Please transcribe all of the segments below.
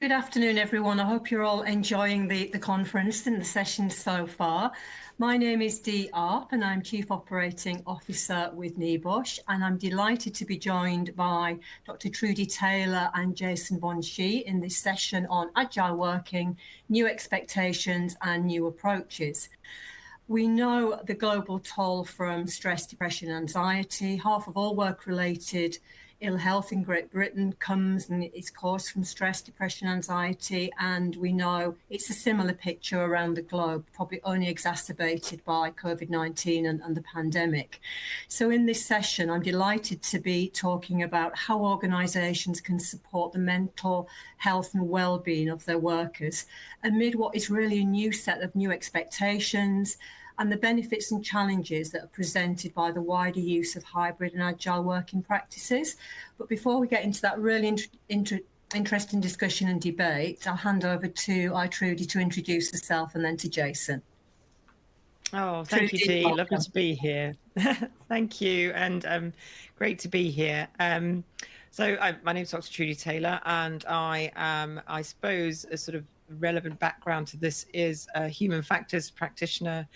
Good afternoon, everyone. I hope you're all enjoying the conference and the session so far. My name is Dee Arp and I'm Chief Operating Officer with NEBOSH, and I'm delighted to be joined by Dr. Trudi Taylor and Jason Schie in this session on Agile working, new expectations and new approaches. We know the global toll from stress, depression, and anxiety. Half of all work-related ill health in Great Britain comes and is caused from stress, depression, anxiety, and we know it's a similar picture around the globe, probably only exacerbated by COVID-19 and the pandemic. So in this session, I'm delighted to be talking about how organisations can support the mental health and well-being of their workers amid what is really a new set of new expectations and the benefits and challenges that are presented by the wider use of hybrid and agile working practices. But before we get into that really interesting discussion and debate, I'll hand over to Trudi to introduce herself and then to Jason. Oh, thank you, Dee. Lovely to be here. Thank you, and great to be here. My name is Dr. Trudi Taylor, and I suppose a sort of relevant background to this is a human factors practitioner,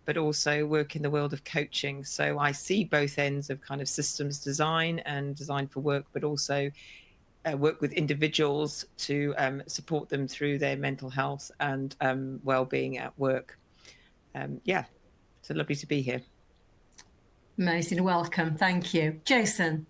but also work in the world of coaching. So I see both ends of kind of systems design and design for work, but also work with individuals to support them through their mental health and well-being at work. So lovely to be here. Amazing, welcome, thank you. Jason.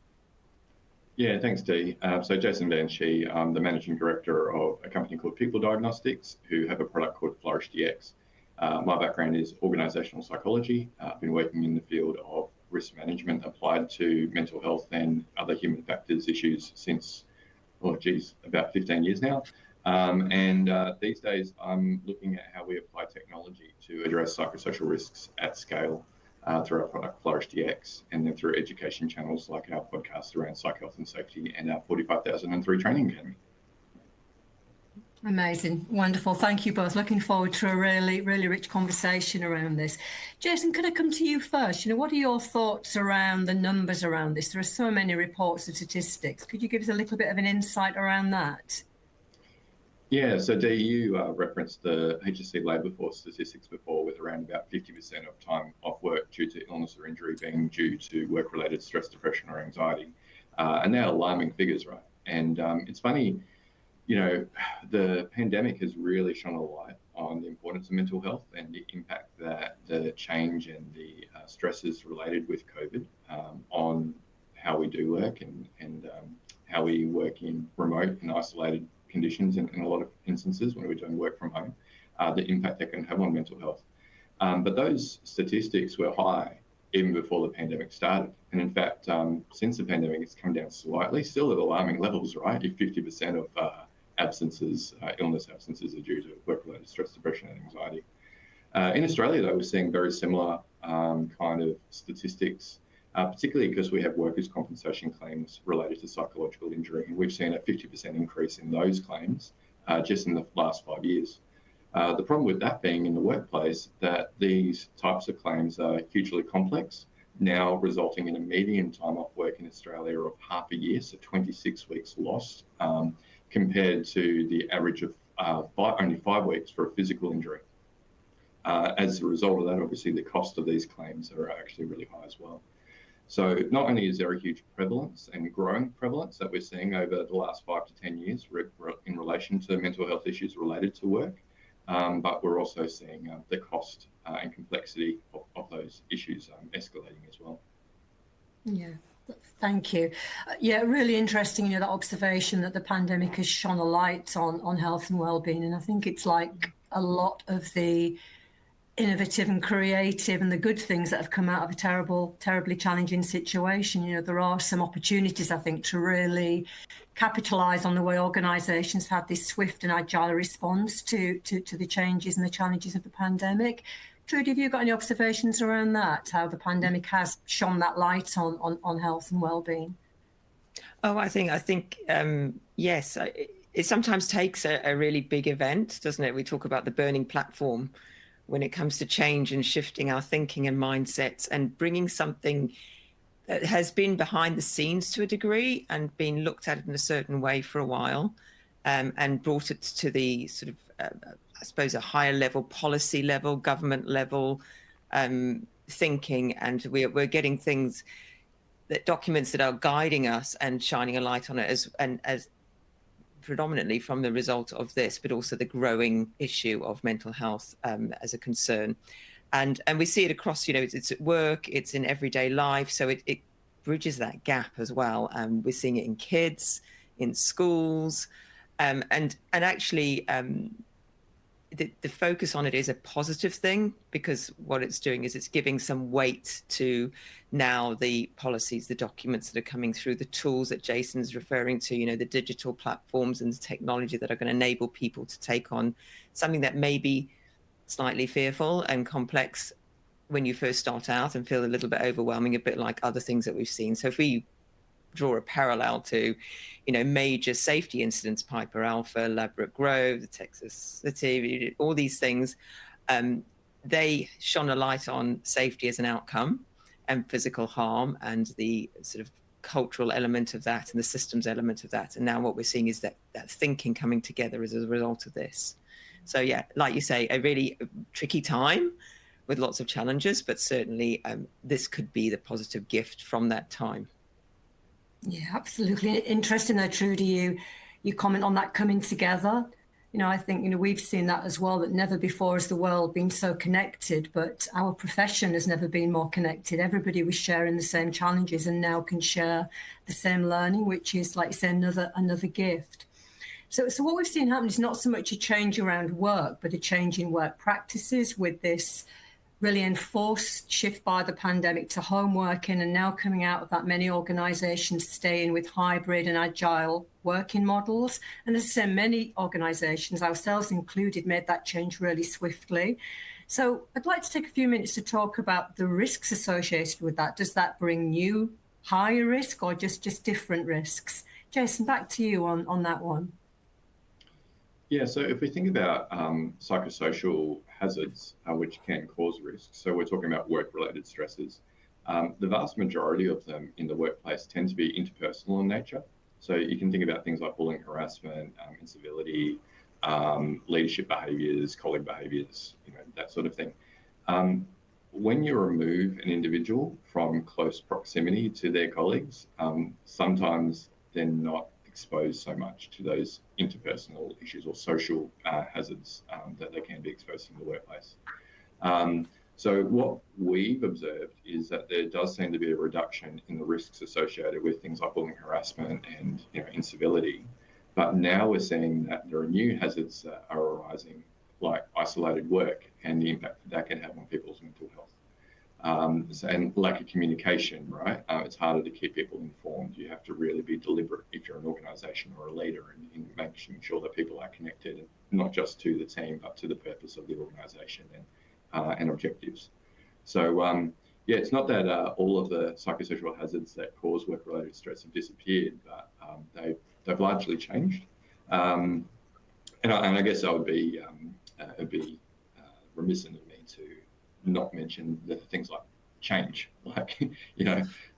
Yeah, thanks, Dee. So Jason Schie, I'm the Managing Director of a company called People Diagnostics, who have a product called Flourish DX. My background is organisational psychology. I've been working in the field of risk management applied to mental health and other human factors issues since, about 15 years now. These days I'm looking at how we apply technology to address psychosocial risks at scale through our product Flourish DX, and then through education channels like our podcast around psych health and safety and our 45,003 Training Academy. Amazing, wonderful. Thank you both. Looking forward to a really, really rich conversation around this. Jason, could I come to you first? What are your thoughts around the numbers around this? There are so many reports and statistics. Could you give us a little bit of an insight around that? Yeah, so Dee, you referenced the HSC labour force statistics before, with around about 50% of time off work due to illness or injury being due to work-related stress, depression or anxiety. And they're alarming figures, right? And it's funny, the pandemic has really shone a light on the importance of mental health and the impact that the change and the stresses related with COVID on how we do work and how we work in remote and isolated conditions in a lot of instances when we're doing work from home, the impact that can have on mental health. But those statistics were high even before the pandemic started. And in fact, since the pandemic, it's come down slightly, still at alarming levels, right? If 50% of illness absences are due to work-related stress, depression and anxiety. In Australia, though, we're seeing very similar kind of statistics, particularly because we have workers' compensation claims related to psychological injury. And we've seen a 50% increase in those claims just in the last 5 years. The problem with that being in the workplace, that these types of claims are hugely complex, now resulting in a median time off work in Australia of half a year, so 26 weeks lost, compared to the average of only 5 weeks for a physical injury. As a result of that, obviously, the cost of these claims are actually really high as well. So not only is there a huge prevalence and growing prevalence that we're seeing over the last 5 to 10 years in relation to mental health issues related to work, but we're also seeing the cost and complexity of those issues escalating as well. Yeah. Thank you. Yeah, really interesting, that observation that the pandemic has shone a light on health and well-being. And I think it's like a lot of the innovative and creative and the good things that have come out of a terribly challenging situation. There are some opportunities, I think, to really capitalise on the way organisations had this swift and agile response to the changes and the challenges of the pandemic. Trudi, have you got any observations around that, how the pandemic has shone that light on health and well-being? Oh, I think yes. It sometimes takes a really big event, doesn't it? We talk about the burning platform when it comes to change and shifting our thinking and mindsets and bringing something that has been behind the scenes to a degree and been looked at in a certain way for a while, and brought it to the sort of, I suppose, a higher level, policy level, government level thinking. And we're getting things, that documents that are guiding us and shining a light on it as predominantly from the result of this, but also the growing issue of mental health as a concern. And we see it across, it's at work, it's in everyday life. So it bridges that gap as well. We're seeing it in kids, in schools, and actually the focus on it is a positive thing, because what it's doing is it's giving some weight to now the policies, the documents that are coming through, the tools that Jason's referring to, the digital platforms and the technology that are going to enable people to take on something that may be slightly fearful and complex when you first start out and feel a little bit overwhelming, a bit like other things that we've seen. So if we draw a parallel to, major safety incidents, Piper Alpha, Ladbroke Grove, the Texas City, all these things, they shone a light on safety as an outcome and physical harm and the sort of cultural element of that and the systems element of that. And now what we're seeing is that thinking coming together as a result of this. So yeah, like you say, a really tricky time with lots of challenges, but certainly this could be the positive gift from that time. Yeah, absolutely. Interesting though, Trudi, you comment on that coming together. I think, we've seen that as well, that never before has the world been so connected, but our profession has never been more connected. Everybody was sharing the same challenges and now can share the same learning, which is, like you say, another gift. So what we've seen happen is not so much a change around work, but a change in work practices with this really enforced shift by the pandemic to home working, and now coming out of that, many organisations staying with hybrid and agile working models. And as I say, many organisations, ourselves included, made that change really swiftly. So I'd like to take a few minutes to talk about the risks associated with that. Does that bring new higher risk or just different risks? Jason, back to you on that one. Yeah, so if we think about psychosocial hazards, which can cause risks, so we're talking about work-related stresses, the vast majority of them in the workplace tend to be interpersonal in nature. So you can think about things like bullying, harassment, incivility, leadership behaviours, colleague behaviours, that sort of thing. When you remove an individual from close proximity to their colleagues, sometimes they're not exposed so much to those interpersonal issues or social hazards that they can be exposed in the workplace. So what we've observed is that there does seem to be a reduction in the risks associated with things like bullying, harassment and incivility. But now we're seeing that there are new hazards that are arising, like isolated work and the impact that can have on people's mental health. And lack of communication, right? It's harder to keep people informed. You have to really be deliberate if you're an organisation or a leader in making sure that people are connected, not just to the team, but to the purpose of the organisation and objectives. So, it's not that all of the psychosocial hazards that cause work-related stress have disappeared, but they've largely changed. And I guess I would be remiss of me to not mention the things like change. Like,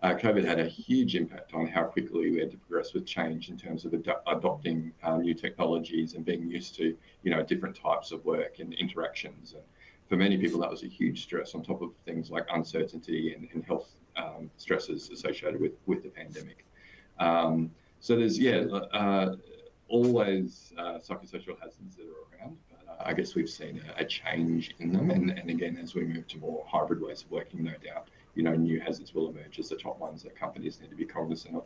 COVID had a huge impact on how quickly we had to progress with change in terms of adopting new technologies and being used to, different types of work and interactions. And for many people, that was a huge stress on top of things like uncertainty and health stresses associated with the pandemic. So there's, always psychosocial hazards that are around, but I guess we've seen a change in them. And again, as we move to more hybrid ways of working, no doubt, new hazards will emerge as the top ones that companies need to be cognizant of.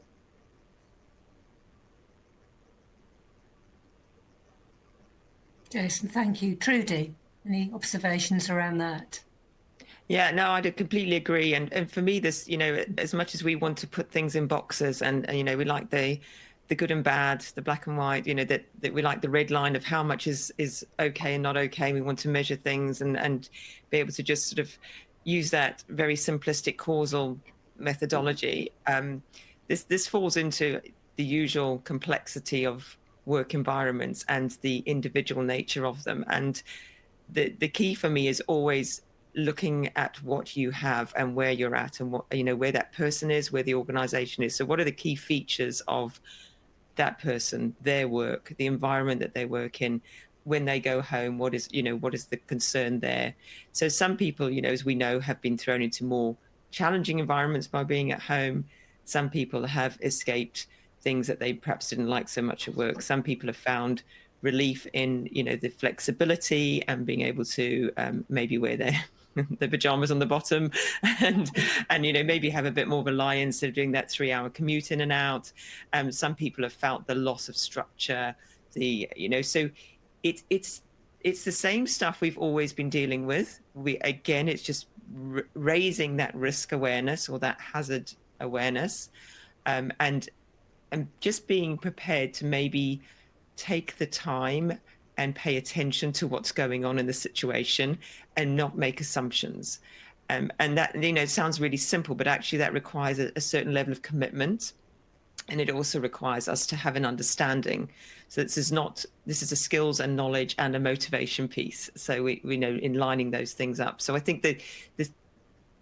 Jason, thank you. Trudi, any observations around that? Yeah, no, I completely agree. And for me, this, as much as we want to put things in boxes and we like the good and bad, the black and white, that we like the red line of how much is okay and not okay. We want to measure things and be able to just sort of use that very simplistic causal methodology. This falls into the usual complexity of work environments and the individual nature of them. And the key for me is always looking at what you have and where you're at and what, where that person is, where the organization is. So what are the key features of that person, their work, the environment that they work in. When they go home, what is the concern there? So some people, as we know, have been thrown into more challenging environments by being at home. Some people have escaped things that they perhaps didn't like so much at work. Some people have found relief in, the flexibility and being able to maybe wear their pajamas on the bottom and maybe have a bit more of a lie instead of doing that 3-hour commute in and out. Some people have felt the loss of structure, so it's the same stuff we've always been dealing with. It's just raising that risk awareness or that hazard awareness, and just being prepared to maybe take the time and pay attention to what's going on in the situation and not make assumptions. And that, it sounds really simple, but actually that requires a certain level of commitment. And it also requires us to have an understanding. So this is a skills and knowledge and a motivation piece. So we know in lining those things up. So I think that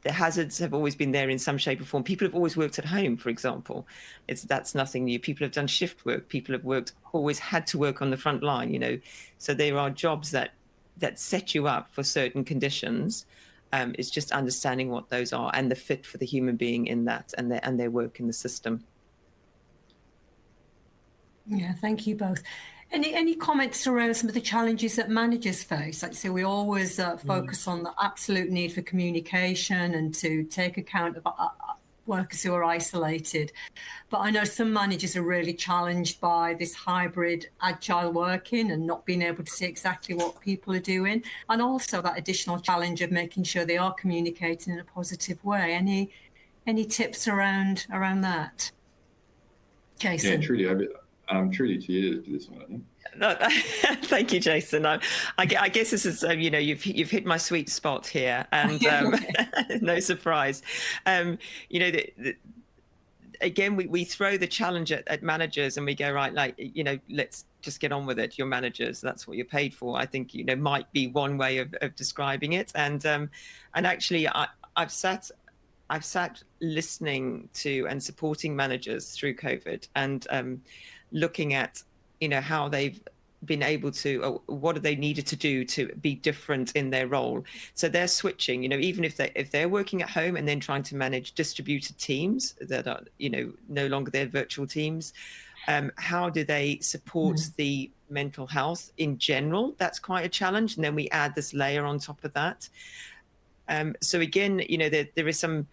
the hazards have always been there in some shape or form. People have always worked at home, for example. That's nothing new. People have done shift work. People have always had to work on the front line, So there are jobs that set you up for certain conditions. It's just understanding what those are and the fit for the human being in that and their work in the system. Yeah, thank you both. Any comments around some of the challenges that managers face? Like I say, we always focus on the absolute need for communication and to take account of workers who are isolated. But I know some managers are really challenged by this hybrid agile working and not being able to see exactly what people are doing. And also that additional challenge of making sure they are communicating in a positive way. Any tips around that? Jason? Yeah, Trudi, Trudi, to you for this one, I think. No, thank you, Jason. I guess this is, you've hit my sweet spot here, and no surprise. Again, we throw the challenge at managers, and we go, right, let's just get on with it. You're managers, that's what you're paid for. I think might be one way of describing it, and actually, I've sat listening to and supporting managers through COVID, and looking at how they've been able to, or what have they needed to do to be different in their role. So they're switching, even if they're working at home and then trying to manage distributed teams that are no longer their virtual teams. How do they support the mental health in general? That's quite a challenge, and then we add this layer on top of that. So again, there is some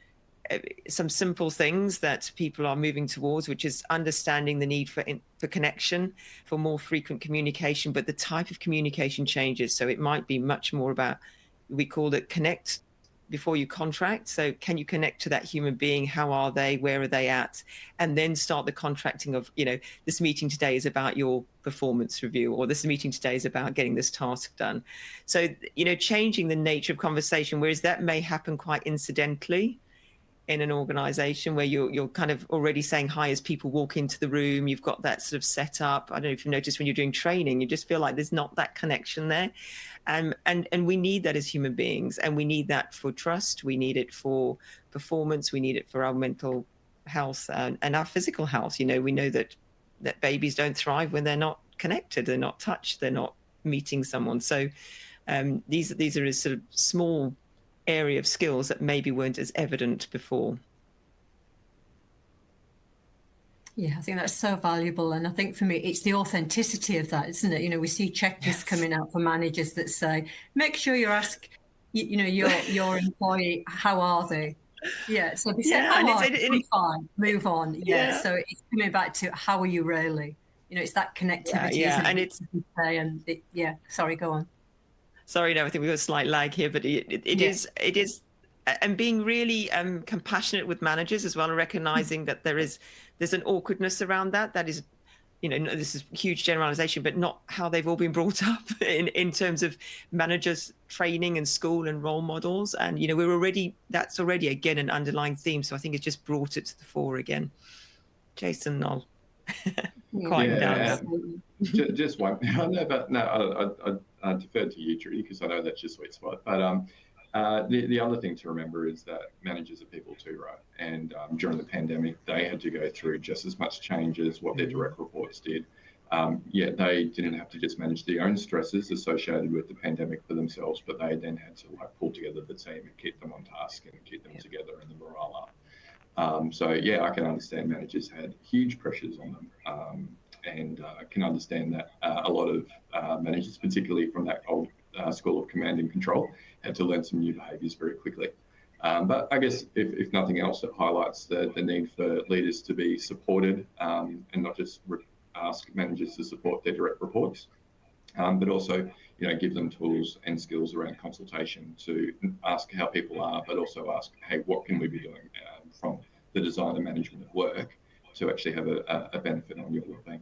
simple things that people are moving towards, which is understanding the need for connection, for more frequent communication, but the type of communication changes. So it might be much more about, we call it connect before you contract. So can you connect to that human being? How are they? Where are they at? And then start the contracting of, this meeting today is about your performance review, or this meeting today is about getting this task done. So, changing the nature of conversation, whereas that may happen quite incidentally in an organization where you're kind of already saying hi as people walk into the room. You've got that sort of set up. I don't know if you notice when you're doing training, you just feel like there's not that connection there. And we need that as human beings, and we need that for trust. We need it for performance. We need it for our mental health and our physical health. We know that babies don't thrive when they're not connected, they're not touched, they're not meeting someone. So these are sort of small area of skills that maybe weren't as evident before. Yeah, I think that's so valuable. And I think for me, it's the authenticity of that, isn't it? We see checklists coming out for managers that say, make sure you ask, your employee, how are they? Yeah, so they say, fine, move on. Yeah, so it's coming back to how are you really? It's that connectivity. Yeah, and it's... sorry, go on. Sorry, no, I think we've got a slight lag here, but it is, and being really compassionate with managers as well, and recognizing that there's an awkwardness around that. That is, this is huge generalization, but not how they've all been brought up in terms of managers training and school and role models. And, that's already, again, an underlying theme. So I think it's just brought it to the fore again. Jason, I'll quieten down. Just one. I defer to you, Trudi, because I know that's your sweet spot. But The other thing to remember is that managers are people too, right? And during the pandemic, they had to go through just as much change as what their direct reports did. Yet they didn't have to just manage their own stresses associated with the pandemic for themselves, but they then had to pull together the team and keep them on task and keep them together and the morale up. So yeah, I can understand managers had huge pressures on them, and can understand that a lot of managers, particularly from that old school of command and control, had to learn some new behaviours very quickly. But I guess if nothing else, it highlights the need for leaders to be supported, and not just ask managers to support their direct reports, but also give them tools and skills around consultation to ask how people are, but also ask, hey, what can we be doing from the design and management of work to actually have a benefit on your wellbeing.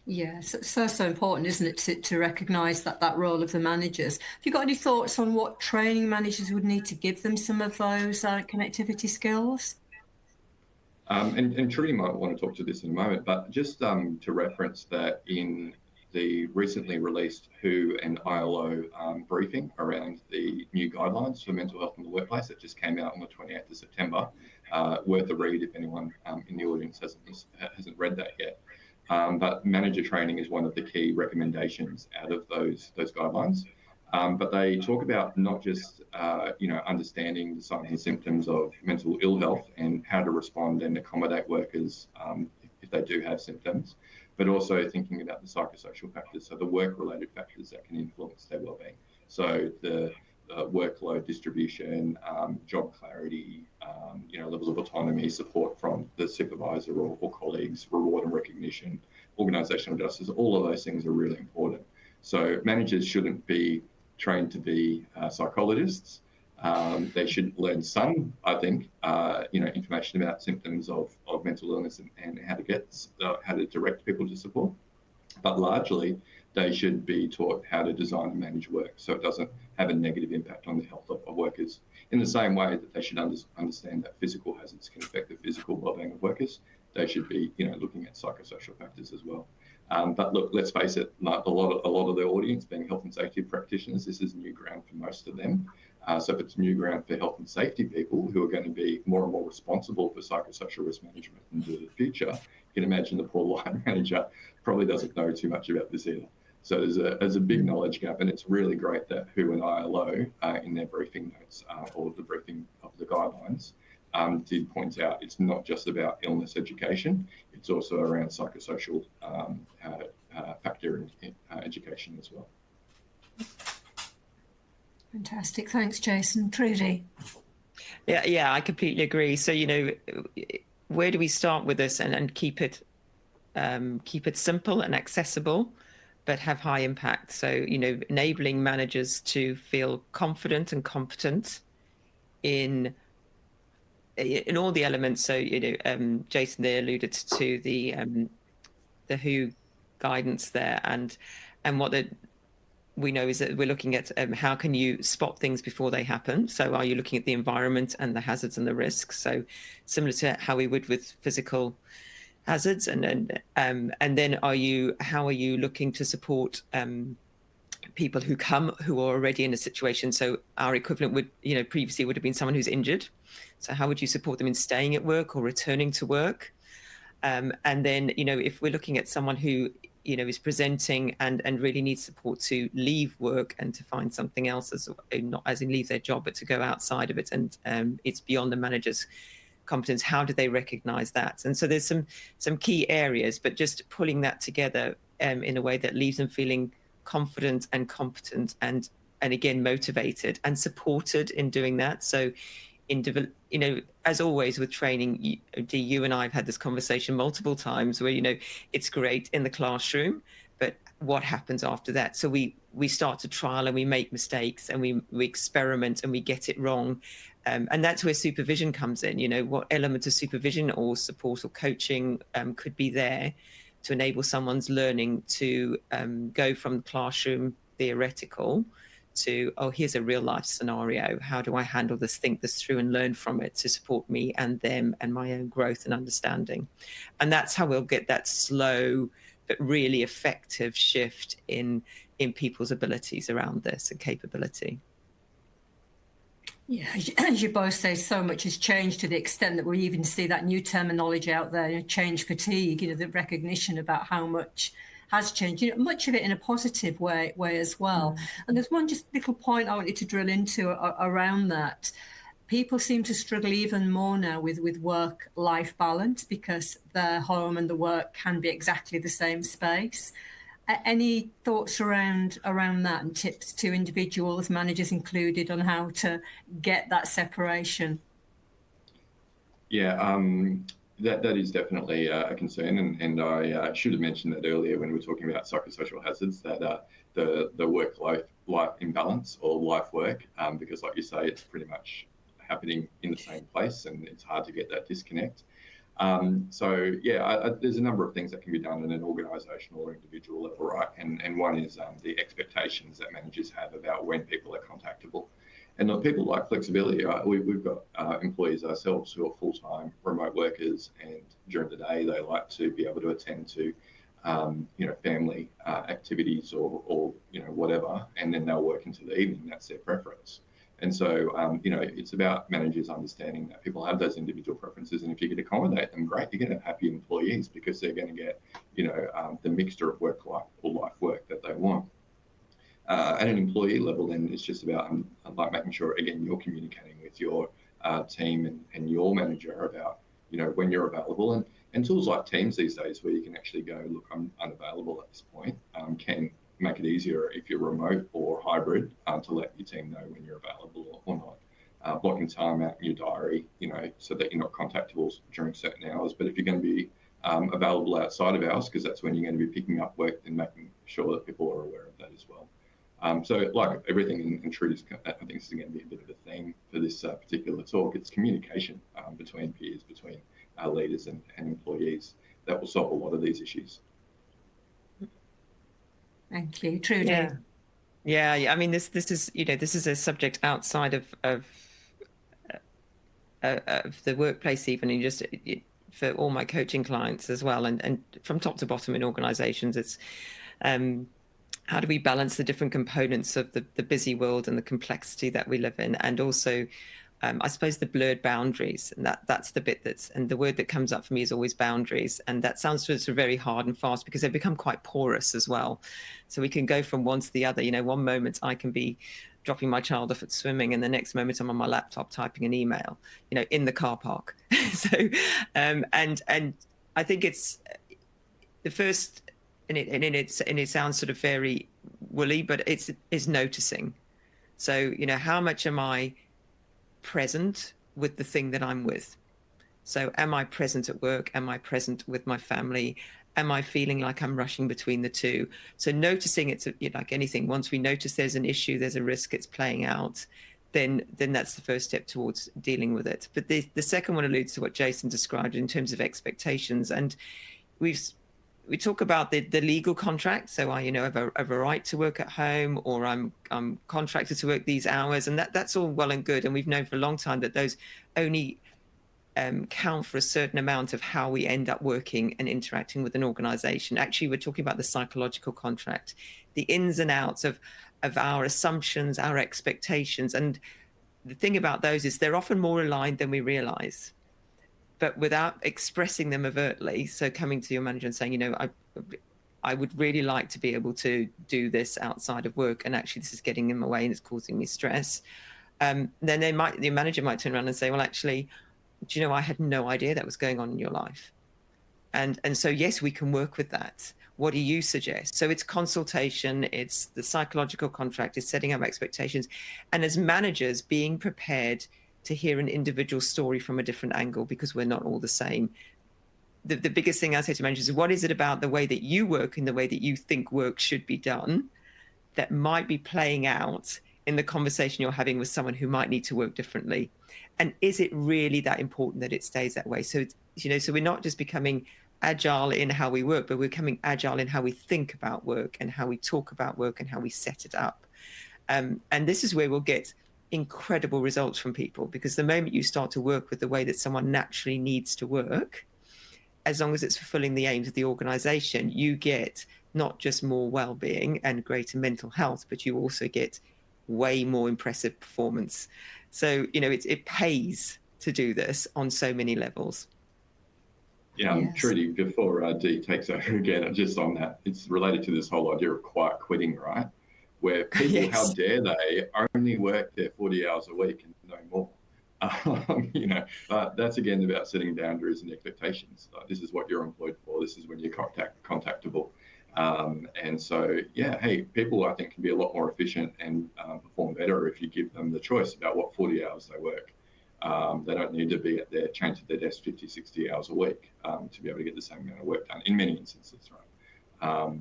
Yeah, so important, isn't it, to recognise that role of the managers. Have you got any thoughts on what training managers would need to give them some of those connectivity skills? And Trudi might want to talk to this in a moment, but just to reference that in the recently released WHO and ILO briefing around the new guidelines for mental health in the workplace that just came out on the 28th of September, worth a read if anyone in the audience hasn't read that yet. But manager training is one of the key recommendations out of those guidelines. But they talk about not just understanding the signs and symptoms of mental ill health and how to respond and accommodate workers if they do have symptoms, but also thinking about the psychosocial factors, so the work-related factors that can influence their wellbeing. So the workload distribution, job clarity, levels of autonomy, support from the supervisor or colleagues, reward and recognition, organisational justice, all of those things are really important. So managers shouldn't be trained to be psychologists. They should learn some, I think, information about symptoms of mental illness and how to direct people to support. But largely, they should be taught how to design and manage work so it doesn't have a negative impact on the health of workers. In the same way that they should understand that physical hazards can affect the physical well-being of workers, they should be, looking at psychosocial factors as well. But look, let's face it, a lot of the audience being health and safety practitioners, this is new ground for most of them. So if it's new ground for health and safety people who are going to be more and more responsible for psychosocial risk management into the future, you can imagine the poor line manager probably doesn't know too much about this either. So there's a big knowledge gap, and it's really great that WHO and ILO in their briefing notes or the briefing of the guidelines did point out it's not just about illness education, it's also around psychosocial factor in education as well. Fantastic. Thanks, Jason. Trudi? Yeah, I completely agree. So, where do we start with this and keep it simple and accessible, but have high impact? So, enabling managers to feel confident and competent in all the elements. So, Jason there alluded to the WHO guidance there, and what we know is that we're looking at how can you spot things before they happen. So are you looking at the environment and the hazards and the risks? So similar to how we would with physical hazards, and then how are you looking to support people who are already in a situation? So our equivalent would previously would have been someone who's injured. So how would you support them in staying at work or returning to work? And then if we're looking at someone who is presenting and really needs support to leave work and to find something else, not as in leave their job, but to go outside of it, and it's beyond the manager's competence, how do they recognize that? And so there's some key areas, but just pulling that together in a way that leaves them feeling confident and competent and again motivated and supported in doing that. So as always with training, you and I have had this conversation multiple times where, it's great in the classroom, but what happens after that? So we start to trial and we make mistakes and we experiment and we get it wrong. And that's where supervision comes in. What element of supervision or support or coaching could be there to enable someone's learning to go from classroom theoretical to, here's a real life scenario. How do I handle this, think this through and learn from it to support me and them and my own growth and understanding? And that's how we'll get that slow but really effective shift in in people's abilities around this and capability. Yeah, as you both say, so much has changed to the extent that we even see that new terminology out there, change fatigue, the recognition about how much has changed, much of it in a positive way as well. And there's one just little point I wanted to drill into around that. People seem to struggle even more now with work-life balance because their home and the work can be exactly the same space. Any thoughts around that and tips to individuals, managers included, on how to get that separation? Yeah, that is definitely a concern, and I should have mentioned that earlier when we were talking about psychosocial hazards, that the work-life imbalance or life work, because like you say, it's pretty much happening in the same place, and it's hard to get that disconnect. So yeah, there's a number of things that can be done at an organisational or individual level, right? And one is the expectations that managers have about when people are contactable. And people like flexibility. We've got employees ourselves who are full-time remote workers, and during the day they like to be able to attend to family activities or whatever, and then they'll work into the evening. That's their preference. And so, it's about managers understanding that people have those individual preferences, and if you can accommodate them, great, you're going to have happy employees because they're going to get, the mixture of work life or life work that they want. At an employee level, then it's just about like making sure, again, you're communicating with your team and your manager about, when you're available, and tools like Teams these days where you can actually go, look, I'm unavailable at this point, can make it easier if you're remote or hybrid to let your team know when you're available or not. Blocking time out in your diary, so that you're not contactable during certain hours. But if you're going to be available outside of hours, because that's when you're going to be picking up work, then making sure that people are aware of that as well. So like everything in Trudi's, I think this is going to be a bit of a theme for this particular talk. It's communication between peers, between leaders and employees that will solve a lot of these issues. Thank you, Trudi. Yeah. I mean, this is this is a subject outside of the workplace, even, and just for all my coaching clients as well, and from top to bottom in organisations, it's how do we balance the different components of the busy world and the complexity that we live in, and also I suppose the blurred boundaries, and that's the bit and the word that comes up for me is always boundaries, and that sounds sort of very hard and fast because they become quite porous as well. So we can go from one to the other. One moment I can be dropping my child off at swimming, and the next moment I'm on my laptop typing an email, in the car park. So and I think it's the first, and it sounds sort of very woolly, but it's noticing. So how much am I present with the thing that I'm with? So am I present at work? Am I present with my family? Am I feeling like I'm rushing between the two? So noticing, it's like anything. Once we notice there's an issue, there's a risk, it's playing out, then that's the first step towards dealing with it. But the second one alludes to what Jason described in terms of expectations. And we talk about the legal contract. So I have a right to work at home, or I'm contracted to work these hours, and that's all well and good. And we've known for a long time that those only count for a certain amount of how we end up working and interacting with an organization. Actually, we're talking about the psychological contract, the ins and outs of our assumptions, our expectations. And the thing about those is they're often more aligned than we realize, but without expressing them overtly. So coming to your manager and saying, I would really like to be able to do this outside of work, and actually this is getting in my way and it's causing me stress. Then the manager might turn around and say, well, actually, do I had no idea that was going on in your life. And so, yes, we can work with that. What do you suggest? So it's consultation, it's the psychological contract, it's setting up expectations. And as managers, being prepared to hear an individual story from a different angle, because we're not all the same. The biggest thing I say to managers is, what is it about the way that you work and the way that you think work should be done that might be playing out in the conversation you're having with someone who might need to work differently? And is it really that important that it stays that way? So, so we're not just becoming agile in how we work, but we're becoming agile in how we think about work and how we talk about work and how we set it up. And this is where we'll get incredible results from people, because the moment you start to work with the way that someone naturally needs to work, as long as it's fulfilling the aims of the organization, you get not just more well-being and greater mental health, but you also get way more impressive performance. So, it pays to do this on so many levels. Yeah, Yes. Trudi, before Dee takes over again, just on that, it's related to this whole idea of quiet quitting, right? Where people, Yes. how dare they only work their 40 hours a week and no more? That's again about setting boundaries and expectations. This is what you're employed for. This is when you're contactable. And so, yeah, hey, people I think can be a lot more efficient and perform better if you give them the choice about what 40 hours they work. They don't need to be at their chained to their desk 50, 60 hours a week to be able to get the same amount of work done in many instances, right?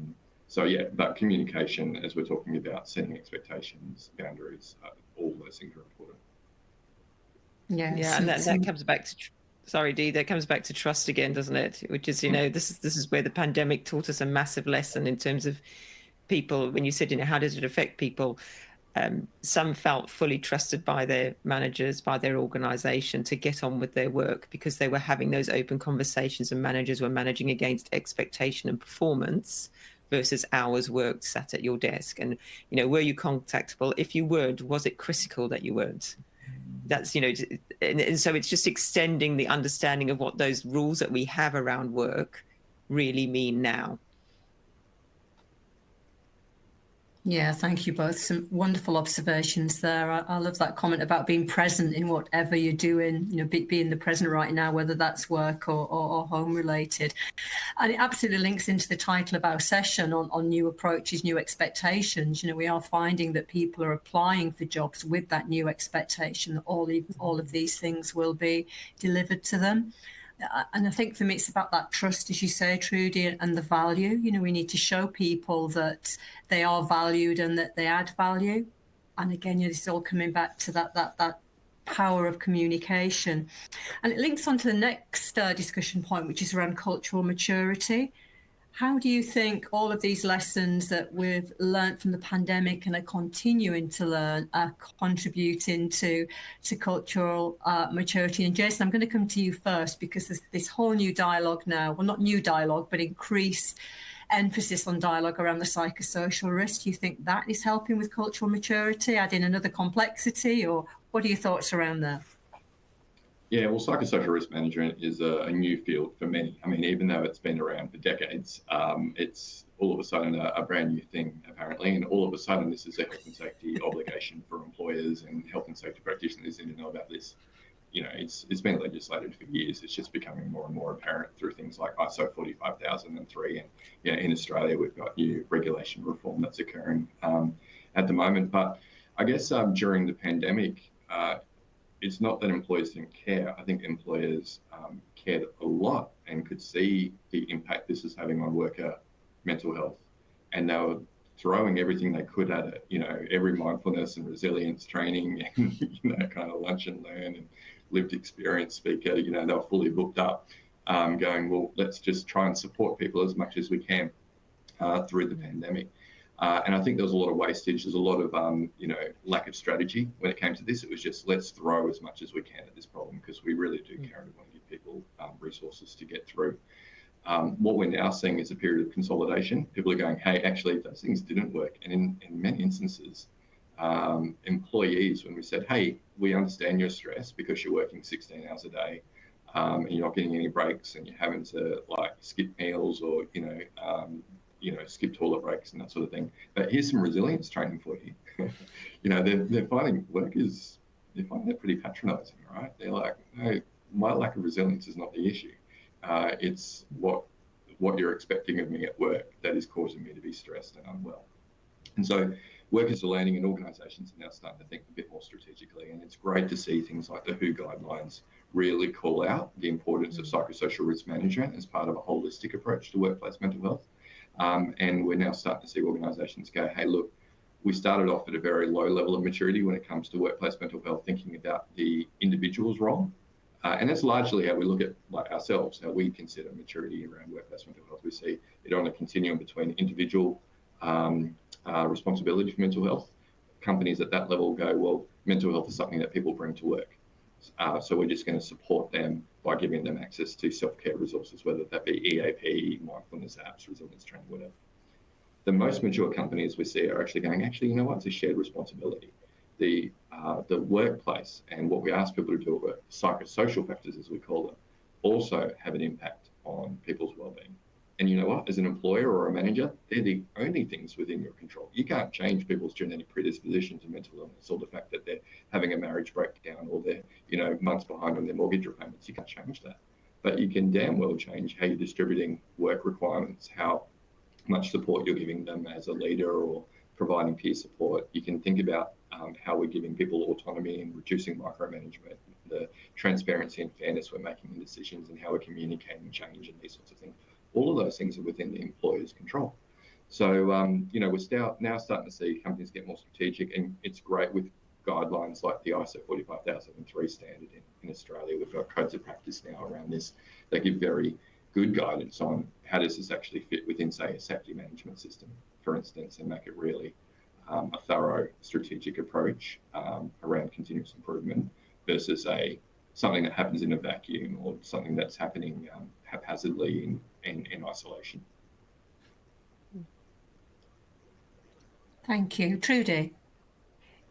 So yeah, but communication, as we're talking about, setting expectations, boundaries, all those things are important. Yes. Yeah, and that comes back to, sorry, Dee, that comes back to trust again, doesn't it? Which is, this is where the pandemic taught us a massive lesson in terms of people. When you said, how does it affect people? Some felt fully trusted by their managers, by their organization to get on with their work because they were having those open conversations, and managers were managing against expectation and performance versus hours worked sat at your desk. And, were you contactable? If you weren't, was it critical that you weren't? That's, and so it's just extending the understanding of what those rules that we have around work really mean now. Yeah, thank you both. Some wonderful observations there. I love that comment about being present in whatever you're doing, being the present right now, whether that's work or home related. And it absolutely links into the title of our session on new approaches, new expectations. We are finding that people are applying for jobs with that new expectation that all of these things will be delivered to them. And I think for me, it's about that trust, as you say, Trudi, and the value. We need to show people that they are valued and that they add value. And again, this is all coming back to that power of communication. And it links on to the next discussion point, which is around cultural maturity. How do you think all of these lessons that we've learned from the pandemic and are continuing to learn are contributing to cultural maturity? And Jason, I'm going to come to you first because there's this whole new dialogue now, well, not new dialogue, but increased emphasis on dialogue around the psychosocial risk. Do you think that is helping with cultural maturity, adding another complexity, or what are your thoughts around that? Yeah, well, psychosocial risk management is a new field for many. I mean, even though it's been around for decades, it's all of a sudden a brand new thing, apparently. And all of a sudden, this is a health and safety obligation for employers, and health and safety practitioners need to know about this. It's been legislated for years. It's just becoming more and more apparent through things like ISO 45003. And in Australia, we've got new regulation reform that's occurring at the moment. But I guess during the pandemic, it's not that employers didn't care. I think employers cared a lot and could see the impact this is having on worker mental health. And they were throwing everything they could at it, every mindfulness and resilience training and, kind of lunch and learn and lived experience speaker, they were fully booked up, going, well, let's just try and support people as much as we can through the pandemic. And I think there was a lot of wastage. There's a lot of, lack of strategy when it came to this. It was just, let's throw as much as we can at this problem because we really do care and want to give people resources to get through. What we're now seeing is a period of consolidation. People are going, hey, actually, those things didn't work. And in many instances, employees, when we said, hey, we understand your stress because you're working 16 hours a day and you're not getting any breaks and you're having to skip meals or, skip toilet breaks and that sort of thing. But here's some resilience training for you. They're finding workers, they're finding it pretty patronising, right? They're like, no, my lack of resilience is not the issue. It's what you're expecting of me at work that is causing me to be stressed and unwell. And so workers are learning and organisations are now starting to think a bit more strategically. And it's great to see things like the WHO guidelines really call out the importance of psychosocial risk management as part of a holistic approach to workplace mental health. And we're now starting to see organisations go, hey, look, we started off at a very low level of maturity when it comes to workplace mental health, thinking about the individual's role. And that's largely how we look at ourselves, how we consider maturity around workplace mental health. We see it on a continuum between individual responsibility for mental health. Companies at that level go, well, mental health is something that people bring to work. So we're just going to support them by giving them access to self-care resources, whether that be EAP, mindfulness apps, resilience training, whatever. The most mature companies we see are actually going, you know what, it's a shared responsibility. The workplace and what we ask people to do at work, psychosocial factors as we call them, also have an impact on people's well-being. And you know what, as an employer or a manager, they're the only things within your control. You can't change people's genetic predisposition to mental illness, or the fact that they're having a marriage breakdown, or they're, months behind on their mortgage repayments. You can't change that. But you can damn well change how you're distributing work requirements, how much support you're giving them as a leader, or providing peer support. You can think about how we're giving people autonomy and reducing micromanagement, the transparency and fairness we're making in decisions, and how we're communicating change and these sorts of things. All of those things are within the employer's control. So, we're now starting to see companies get more strategic, and it's great with guidelines like the ISO 45003 standard in Australia. We've got codes of practice now around this that give very good guidance on how does this actually fit within, say, a safety management system, for instance, and make it really a thorough strategic approach around continuous improvement versus something that happens in a vacuum, or something that's happening haphazardly in isolation. Thank you. Trudi?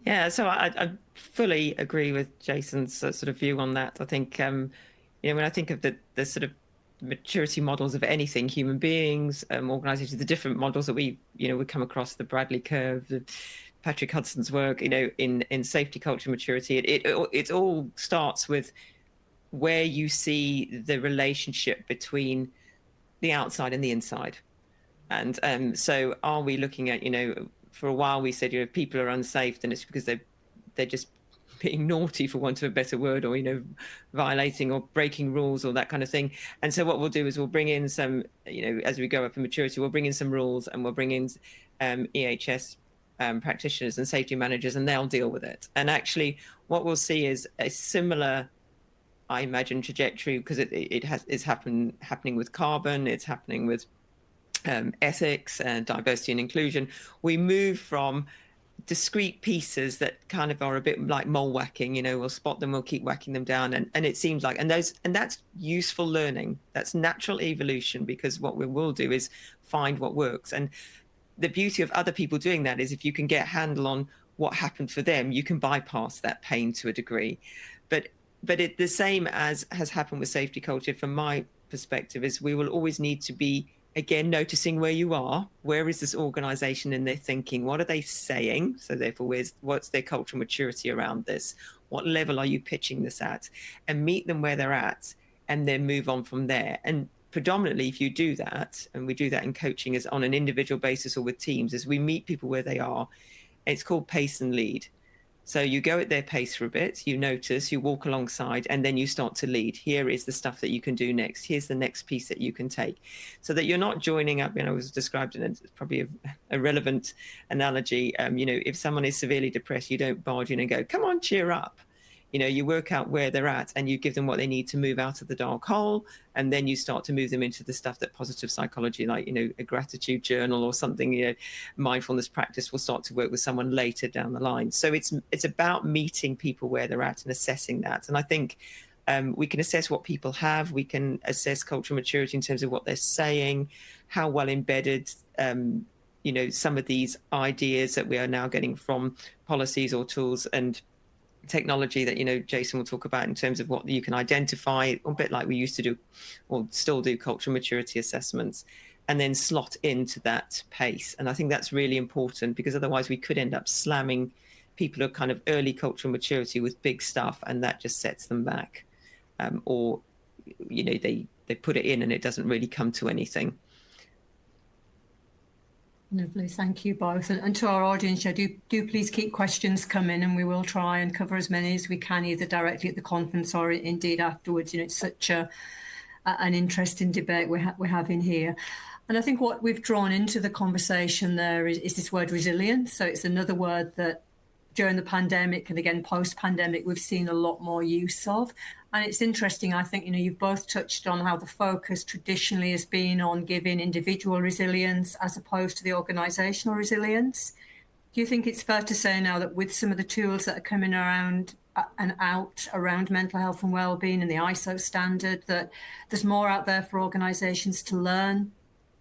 Yeah, so I fully agree with Jason's sort of view on that. I think, when I think of the sort of maturity models of anything, human beings, organizations, the different models that we come across, the Bradley curve, the Patrick Hudson's work, in safety culture maturity, it all starts with where you see the relationship between the outside and the inside. And so are we looking at, for a while we said, if people are unsafe, then it's because they're just being naughty, for want of a better word, or, violating or breaking rules or that kind of thing. And so what we'll do is we'll bring in some, as we go up in maturity, we'll bring in some rules, and we'll bring in EHS practitioners and safety managers, and they'll deal with it. And actually what we'll see is a similar, I imagine, trajectory, because it's happening with carbon, it's happening with ethics and diversity and inclusion. We move from discrete pieces that kind of are a bit like mole whacking, we'll spot them, we'll keep whacking them down, and it seems like, and that's useful learning, that's natural evolution, because what we will do is find what works. And the beauty of other people doing that is if you can get a handle on what happened for them, you can bypass that pain to a degree. But the same as has happened with safety culture, from my perspective, is we will always need to be, again, noticing where you are. Where is this organization in their thinking? What are they saying? So therefore, what's their cultural maturity around this? What level are you pitching this at? And meet them where they're at, and then move on from there. And predominantly, if you do that, and we do that in coaching as on an individual basis or with teams, as we meet people where they are, it's called pace and lead. So you go at their pace for a bit, you notice, you walk alongside, and then you start to lead. Here is the stuff that you can do next. Here's the next piece that you can take. So that you're not joining up, it was described in probably a relevant analogy. If someone is severely depressed, you don't barge in and go, come on, cheer up. You work out where they're at, and you give them what they need to move out of the dark hole. And then you start to move them into the stuff that positive psychology, like, a gratitude journal or something, mindfulness practice will start to work with someone later down the line. So it's about meeting people where they're at and assessing that. And I think we can assess what people have. We can assess cultural maturity in terms of what they're saying, how well embedded, some of these ideas that we are now getting from policies or tools and technology that Jason will talk about in terms of what you can identify, a bit like we used to do or still do cultural maturity assessments, and then slot into that pace. And I think that's really important, because otherwise we could end up slamming people of kind of early cultural maturity with big stuff, and that just sets them back, or they put it in and it doesn't really come to anything. Lovely, thank you both. And to our audience, do please keep questions coming, and we will try and cover as many as we can, either directly at the conference or indeed afterwards. It's such an interesting debate we're having here. And I think what we've drawn into the conversation there is this word resilience. So it's another word that during the pandemic and again post-pandemic we've seen a lot more use of. And it's interesting, I think, you've both touched on how the focus traditionally has been on giving individual resilience as opposed to the organisational resilience. Do you think it's fair to say now that with some of the tools that are coming around and out around mental health and wellbeing and the ISO standard, that there's more out there for organisations to learn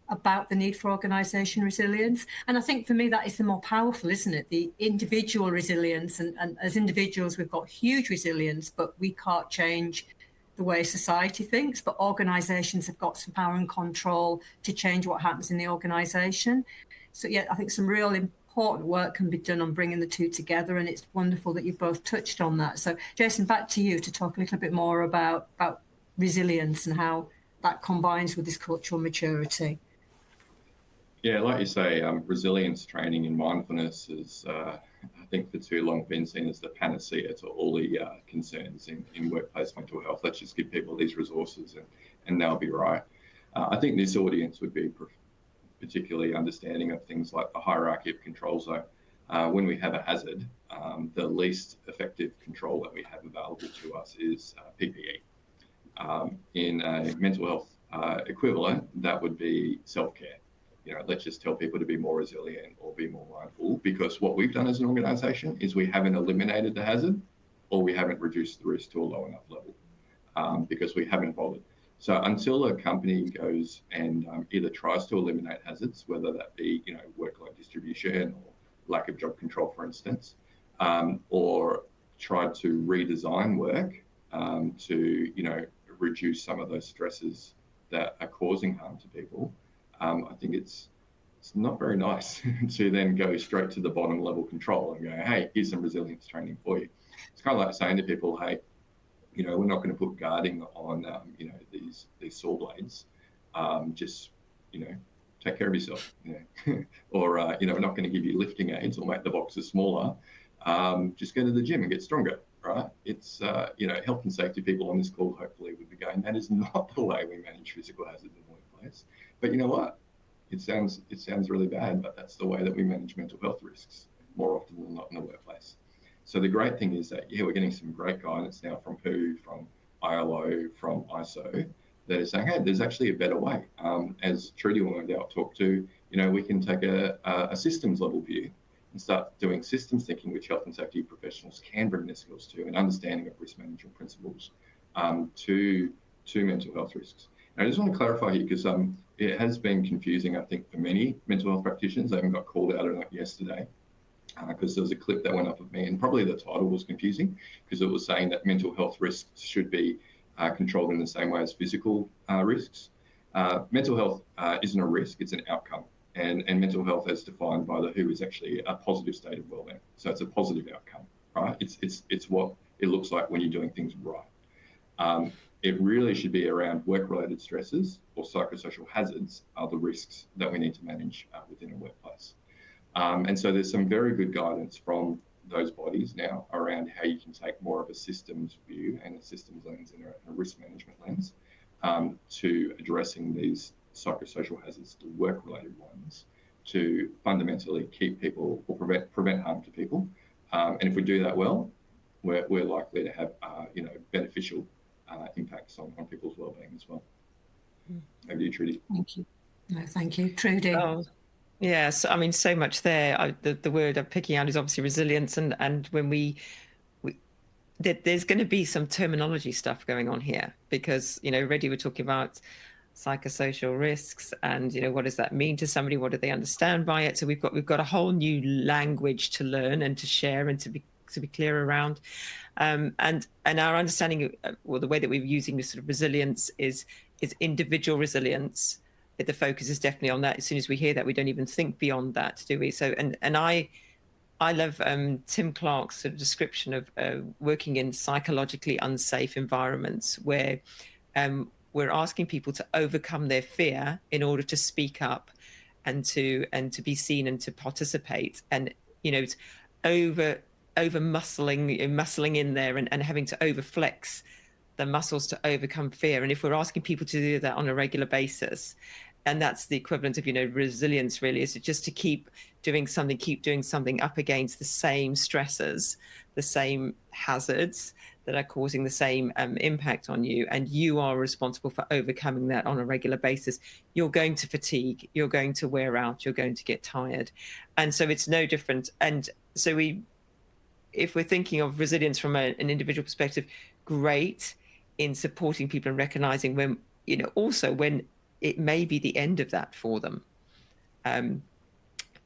about the need for organisation resilience. And I think for me that is the more powerful, isn't it? The individual resilience, and as individuals we've got huge resilience, but we can't change the way society thinks, but organisations have got some power and control to change what happens in the organisation. So yeah, I think some real important work can be done on bringing the two together, and it's wonderful that you've both touched on that. So Jason, back to you to talk a little bit more about resilience and how that combines with this cultural maturity. Yeah, like you say, resilience training and mindfulness is, I think, for too long been seen as the panacea to all the concerns in workplace mental health. Let's just give people these resources and they'll be right. I think this audience would be particularly understanding of things like the hierarchy of control zone. When we have a hazard, the least effective control that we have available to us is PPE. In a mental health equivalent, that would be self-care. Let's just tell people to be more resilient or be more mindful, because what we've done as an organisation is we haven't eliminated the hazard, or we haven't reduced the risk to a low enough level, because we haven't bothered. So until a company goes and either tries to eliminate hazards, whether that be workload distribution or lack of job control, for instance, or try to redesign work to reduce some of those stresses that are causing harm to people, I think it's not very nice to then go straight to the bottom level control and go, hey, here's some resilience training for you. It's kind of like saying to people, hey, we're not going to put guarding on, these saw blades. Just, take care of yourself. Or, we're not going to give you lifting aids or make the boxes smaller. Just go to the gym and get stronger, right? It's, health and safety people on this call hopefully would be going, that is not the way we manage physical hazards in the workplace. But you know what? It sounds really bad, but that's the way that we manage mental health risks more often than not in the workplace. So the great thing is that, we're getting some great guidance now from WHO, from ILO, from ISO, that is saying, hey, there's actually a better way. As Trudi will no doubt talk to, we can take a systems level view and start doing systems thinking, which health and safety professionals can bring their skills to, and understanding of risk management principles to mental health risks. And I just want to clarify here, because it has been confusing, I think, for many mental health practitioners. I even got called out on it yesterday because there was a clip that went up of me, and probably the title was confusing because it was saying that mental health risks should be controlled in the same way as physical risks. Mental health isn't a risk, it's an outcome. And mental health, as defined by the WHO, is actually a positive state of wellbeing. So it's a positive outcome, right? It's what it looks like when you're doing things right. It really should be around work-related stresses or psychosocial hazards are the risks that we need to manage within a workplace. And so there's some very good guidance from those bodies now around how you can take more of a systems view and a systems lens and a risk management lens to addressing these psychosocial hazards, the work-related ones, to fundamentally keep people or prevent harm to people. And if we do that well, we're likely to have beneficial impacts on people's well-being as well. Over to you, Trudi. Thank you. No, thank you, Trudi. Oh, yes, I mean, so much there. The word I'm picking out is obviously resilience, and when there's going to be some terminology stuff going on here, because already we're talking about psychosocial risks, and what does that mean to somebody? What do they understand by it? So we've got a whole new language to learn and to share and to be clear around. And our understanding, or the way that we're using this sort of resilience is individual resilience. The focus is definitely on that. As soon as we hear that, we don't even think beyond that, do we? So, and I love Tim Clark's sort of description of working in psychologically unsafe environments where we're asking people to overcome their fear in order to speak up and to be seen and to participate. And it's over muscling in there and having to overflex the muscles to overcome fear. And if we're asking people to do that on a regular basis, and that's the equivalent of resilience, really, is just to keep doing something up against the same stresses, the same hazards that are causing the same impact on you, and you are responsible for overcoming that on a regular basis. You're going to fatigue, you're going to wear out, you're going to get tired. And so it's no different. And so if we're thinking of resilience from an individual perspective, great in supporting people and recognizing when, also when it may be the end of that for them.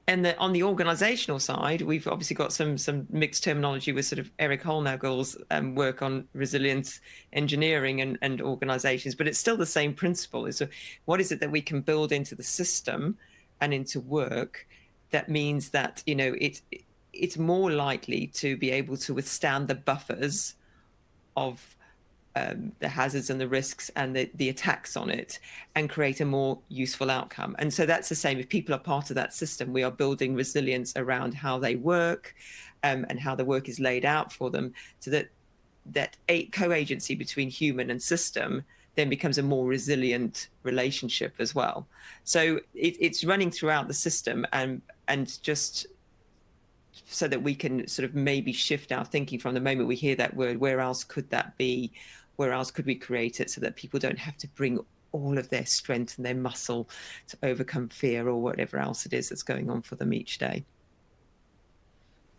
And on the organizational side, we've obviously got some mixed terminology with sort of Eric Holnagel's work on resilience engineering and organizations, but it's still the same principle. Is what is it that we can build into the system and into work that means that, you know, it's more likely to be able to withstand the buffers of the hazards and the risks and the attacks on it, and create a more useful outcome. And so that's the same. If people are part of that system, we are building resilience around how they work, and how the work is laid out for them, so that co-agency between human and system then becomes a more resilient relationship as well. So it's running throughout the system, and just so that we can sort of maybe shift our thinking from the moment we hear that word, where else could that be? Where else could we create it, so that people don't have to bring all of their strength and their muscle to overcome fear or whatever else it is that's going on for them each day?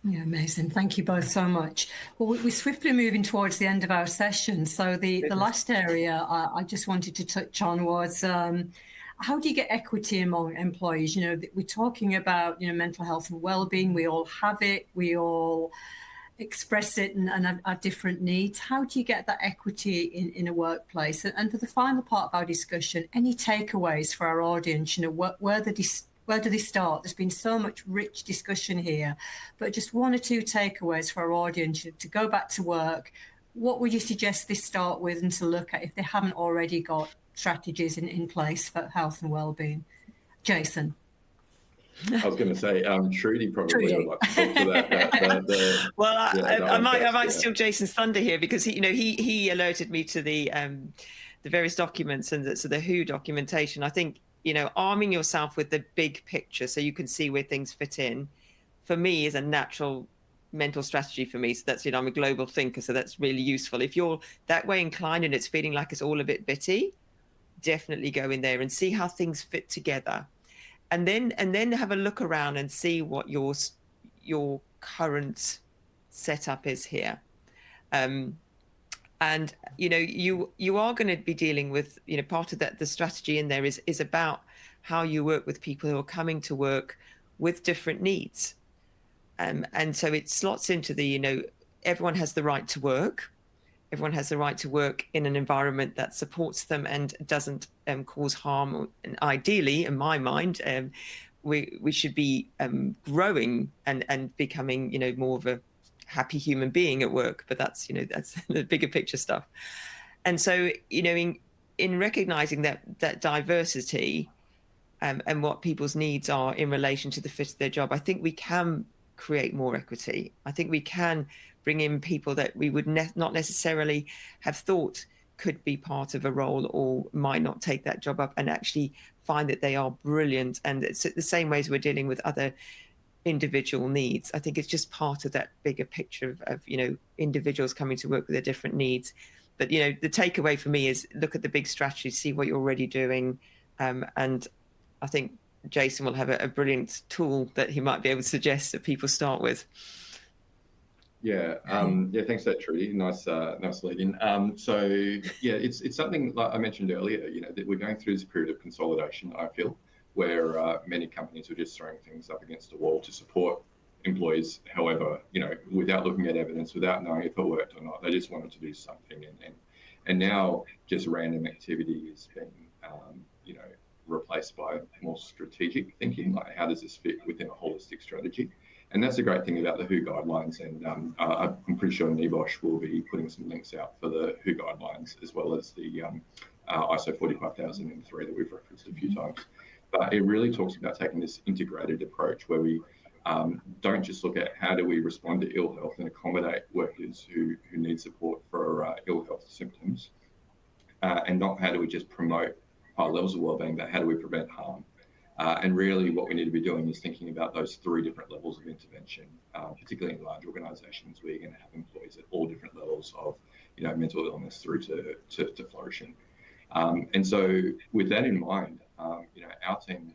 Yeah, amazing. Thank you both so much. Well, we're swiftly moving towards the end of our session. So the last area I just wanted to touch on was how do you get equity among employees? You know, we're talking about, you know, mental health and well-being. We all have it. We all express it and have different needs. How do you get that equity in a workplace? And for the final part of our discussion, any takeaways for our audience? You know, where do they start? There's been so much rich discussion here, but just one or two takeaways for our audience to go back to work. What would you suggest they start with and to look at if they haven't already got strategies in place for health and well-being? Jason. I was going to say, Trudi probably would like to talk to that. Well, I might steal Jason's thunder here, because he alerted me to the various documents and the WHO documentation. I think, you know, arming yourself with the big picture so you can see where things fit in, for me, is a natural mental strategy for me. So that's, you know, I'm a global thinker, so that's really useful. If you're that way inclined and it's feeling like it's all a bit bitty, definitely go in there and see how things fit together. And then have a look around and see what your current setup is here. And you know, you are going to be dealing with, you know, part of that, the strategy in there is about how you work with people who are coming to work with different needs. And so it slots into the, you know, everyone has the right to work. Everyone has the right to work in an environment that supports them and doesn't cause harm. And ideally, in my mind, we should be growing and becoming, you know, more of a happy human being at work. But that's, you know, that's the bigger picture stuff. And so, you know, in recognizing that diversity and what people's needs are in relation to the fit of their job, I think we can create more equity. I think we can bring in people that we would not necessarily have thought could be part of a role or might not take that job up, and actually find that they are brilliant. And it's the same ways we're dealing with other individual needs. I think it's just part of that bigger picture of you know, individuals coming to work with their different needs. But, you know, the takeaway for me is look at the big strategy, see what you're already doing. And I think Jason will have a brilliant tool that he might be able to suggest that people start with. Yeah, thanks for that, Trudi. Nice lead in. So yeah, it's something like I mentioned earlier, you know, that we're going through this period of consolidation, I feel, where many companies are just throwing things up against a wall to support employees. However, you know, without looking at evidence, without knowing if it worked or not, they just wanted to do something. And now just random activity is being, you know, replaced by more strategic thinking, like how does this fit within a holistic strategy? And that's the great thing about the WHO guidelines. And I'm pretty sure NEBOSH will be putting some links out for the WHO guidelines, as well as the ISO 45003 that we've referenced a few times. But it really talks about taking this integrated approach where we don't just look at how do we respond to ill health and accommodate workers who need support for ill health symptoms, and not how do we just promote high levels of wellbeing, but how do we prevent harm? And really what we need to be doing is thinking about those three different levels of intervention, particularly in large organizations where you're going to have employees at all different levels of, you know, mental illness through to flourishing. And so with that in mind, you know, our team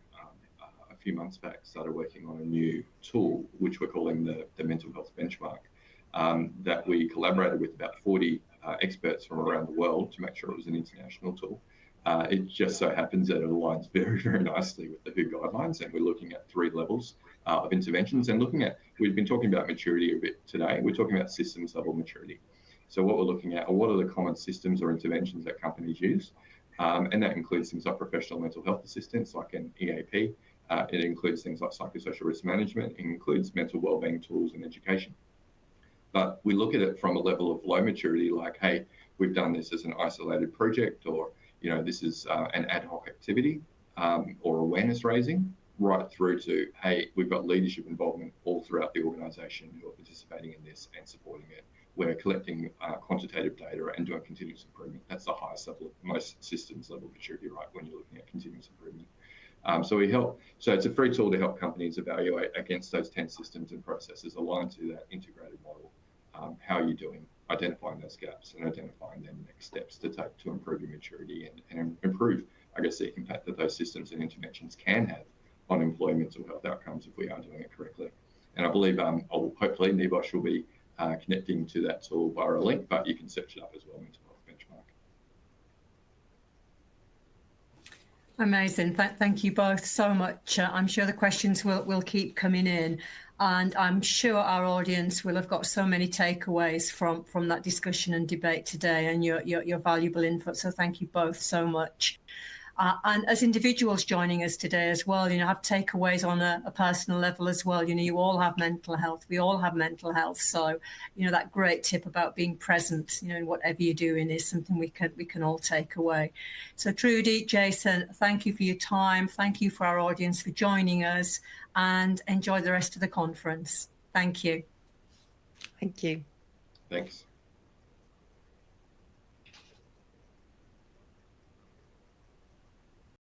a few months back started working on a new tool, which we're calling the mental health benchmark, that we collaborated with about 40 experts from around the world to make sure it was an international tool. It just so happens that it aligns very, very nicely with the WHO guidelines, and we're looking at 3 levels of interventions and we've been talking about maturity a bit today. We're talking about systems level maturity. So what we're looking at are what are the common systems or interventions that companies use, and that includes things like professional mental health assistance, like an EAP. It includes things like psychosocial risk management. It includes mental wellbeing tools and education. But we look at it from a level of low maturity, like, hey, we've done this as an isolated project, or this is an ad hoc activity, or awareness raising, right through to, hey, we've got leadership involvement all throughout the organisation who are participating in this and supporting it. We're collecting quantitative data and doing continuous improvement. That's the highest level, most systems level maturity, right, when you're looking at continuous improvement. So it's a free tool to help companies evaluate against those 10 systems and processes aligned to that integrated model. How are you doing? Identifying those gaps and identifying then next steps to take to improve your maturity and improve, I guess, the impact that those systems and interventions can have on employee mental health outcomes if we are doing it correctly. And I believe hopefully NEBOSH will be connecting to that tool via a link, but you can search it up as well, mental health benchmark. Amazing. Thank you both so much. I'm sure the questions will keep coming in, and I'm sure our audience will have got so many takeaways from that discussion and debate today, and your valuable input. So thank you both so much. And as individuals joining us today as well, have takeaways on a personal level as well. You all have mental health. We all have mental health. So, that great tip about being present, in whatever you're doing is something we can all take away. So Trudi, Jason, thank you for your time. Thank you for our audience for joining us, and enjoy the rest of the conference. Thank you. Thank you. Thanks.